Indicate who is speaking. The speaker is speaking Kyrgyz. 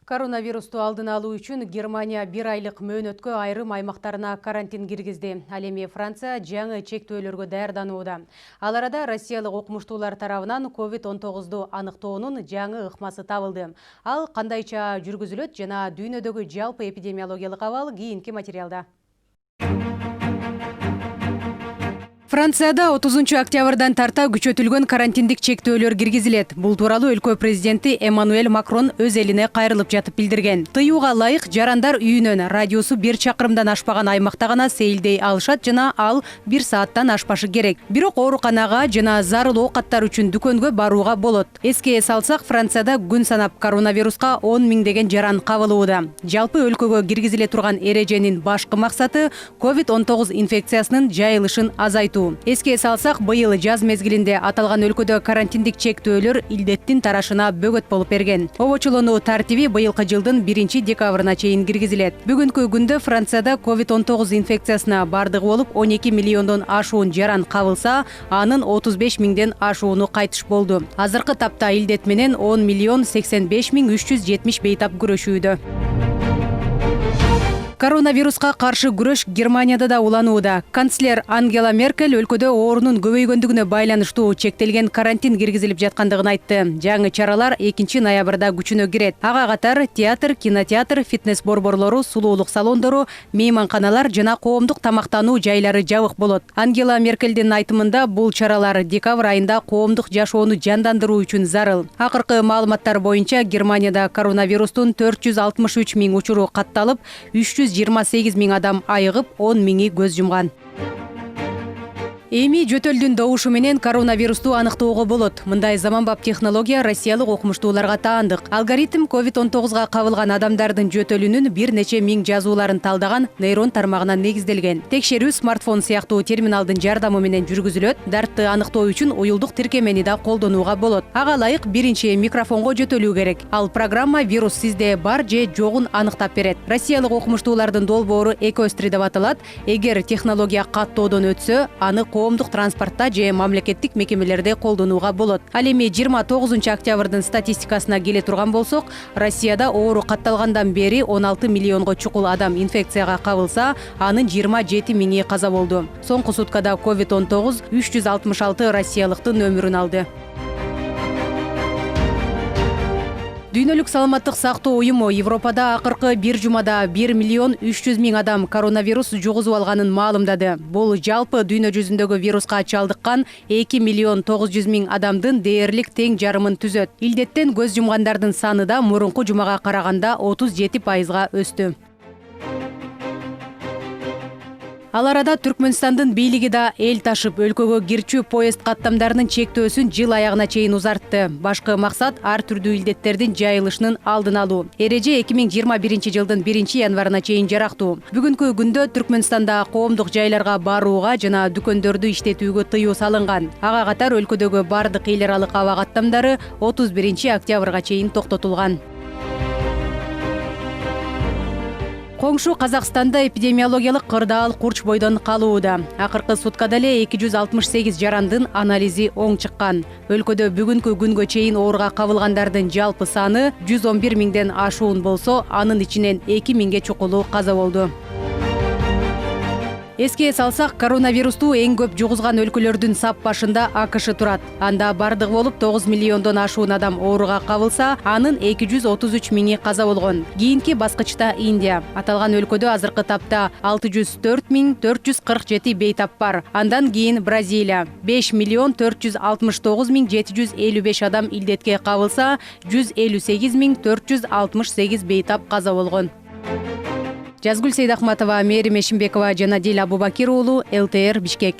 Speaker 1: Коронавирусту алдын алуу үчүн Германия 1 айлык мөөнөткө айрым аймактарына карантин киргизди. Ал эми Франция жаңы чектөөлөргө даярданууда. Ал арада россиялык окумуштуулар тарабынан COVID-19 аныктоонун жаңы ыкмасы табылды. Ал кандайча жүргүзүлөт жана дүйнөдөгү жалпы эпидемиологиялык абал кийинки материалда. Францияда 30 октябрдан тарта күчөтүлгөн карантиндик чектөөлөр киргизилет. Бул тууралуу өлкө президенти Эммануэль Макрон өз элине кайрылып жатып билдирген. Тыюуга ылайык жарандар үйүнөн радиусу 1 чакырымдан ашпаган аймакта гана сейилдей алышат жана ал 1 сааттан ашпашы керек. Бирок ооруканага жана зарыл оокаттар үчүн дүкөнгө барууга болот. Эске салсак, Францияда күн санап коронавируска 10 миңдеген жаран кабылууда. Жалпы өлкөгө киргизиле турган эреженин башкы максаты COVID-19 инфекциясынын жайылышын азайтуу. Эске салсак, быйыл жаз мезгилинде аталган өлкөдө карантиндик чектөөлөр илдеттин тарашына бөгөт болуп берген. Обочолонуу тартиби быйылкы жылдын 1 декабрына чейин киргизилет. Бүгүнкү күндө Францияда COVID-19 инфекциясына бардыгы болуп 12 миллиондон ашуун жаран кабылса, анын 35 миңден ашууну кайтыш болду. Азыркы тапта илдет менен 10 миллион 85 миң 370 бейтап күрөшүүдө. Коронавируска каршы күрөш Германияда да уланууда. Канцлер Ангела Меркель өлкөдө оорунун көбөйгөндүгүнө байланыштуу чектелген карантин киргизилип жаткандыгын айтты. Жаңы чаралар 2 ноябрда күчүнө кирет. Ага катар театр, кинотеатр, фитнес борборлору, сулуулук салондору, мейманканалар жана коомдук тамактануу жайлары жабык болот. Ангела Меркелдин айтымында бул чаралар декабрь айында коомдук жашоону жандандыруу үчүн зарыл. Акыркы маалыматтар боюнча Германияда коронавирустун 463 миң учуру катталып, 328 миң адам айыгып, 10 миңи көз жумган. Эми жөтөлдүн добушу менен коронавирусту аныктоого болот. Мындай заманбап технология россиялык окумуштууларга таандык. Алгоритм COVID-19 кабылган адамдардын жөтөлүнүн бир нече миң жазууларын талдаган нейрон тармагына негизделген. Текшерүү смартфон сыяктуу терминалдын жардамы менен жүргүзүлөт. Дартты аныктоо үчүн уюлдук тиркемени да колдонууга болот. Ага ылайык биринчи микрофонго жөтөлүү керек. Ал программа вирус сизде бар же жогун аныктап берет. Россиялык окумуштуулардын долбоору Экостри деп аталат. Эгер технология каттоодон өтсө, аны коомдук транспортто же мамлекеттик мекемелерде колдонууга болот. Ал эми 29 октябрдын статистикасына келе турган болсок, Россияда оору катталгандан бери 16 миллионго чукул адам инфекцияга кабылса, анын 27 миңи каза болду. Соңку суткада COVID-19 366 россиялыктын өмүрүн алды. Дүйнөлүк саламаттык сактоо уюму Европада акыркы бир жумада 1 миллион 300 миң адам коронавирус жугузуп алганын маалымдады. Бул жалпы дүйнө жүзүндөгү вируска чалдыккан 2 миллион 900 миң адамдын дээрлик тең жарымын түзөт. Илдеттен көз жумгандардын саны да мурунку жумага караганда 37% өстү. Ал арада Түркмөнстандын бийлиги да эл ташып өлкөгө кирчү поезд каттамдарынын чектөөсүн жыл аягына чейин узартты. Башкы максат ар түрдүү илдеттердин жайылышынын алдын алуу. Эреже 2021 жылдын 1 январына чейин жарактуу. Бүгүнкү күндө Түркмөнстанда коомдук жайларга барууга жана дүкөндөрдү иштетүүгө тыюу салынган. Ага катар өлкөдөгү бардык эл аралык аба каттамдары 31 октябрга чейин токтотулган. Коңшу Казакстанда эпидемиологиялык кырдаал курч бойдон калууда. Акыркы суткада эле 268 жарандын анализи оң чыккан. Өлкөдө бүгүнкү күнгө чейин ооруга кабылгандардын жалпы саны 111 миңден ашуун болсо, анын ичинен 2 миңге чукулу каза болду. Эске салсак, коронавирусту эң көп жугузган өлкөлөрдүн сап башында АКШ турат. Анда бардыгы болуп 9 миллиондон ашуун адам ооруга кабылса, анын 233 миңи каза болгон. Кийинки баскычта Индия. Аталган өлкөдө азыркы тапта 604 миң 447 бейтап бар. Андан кийин Бразилия. 5 миллион 469 миң 755 адам илдетке кабылса, 158 миң 468 бейтап каза болгон. Жазгүл Сейдахматова, Мээрим Эшимбекова жана Дил Абубакир уулу, ЛТР, Бишкек.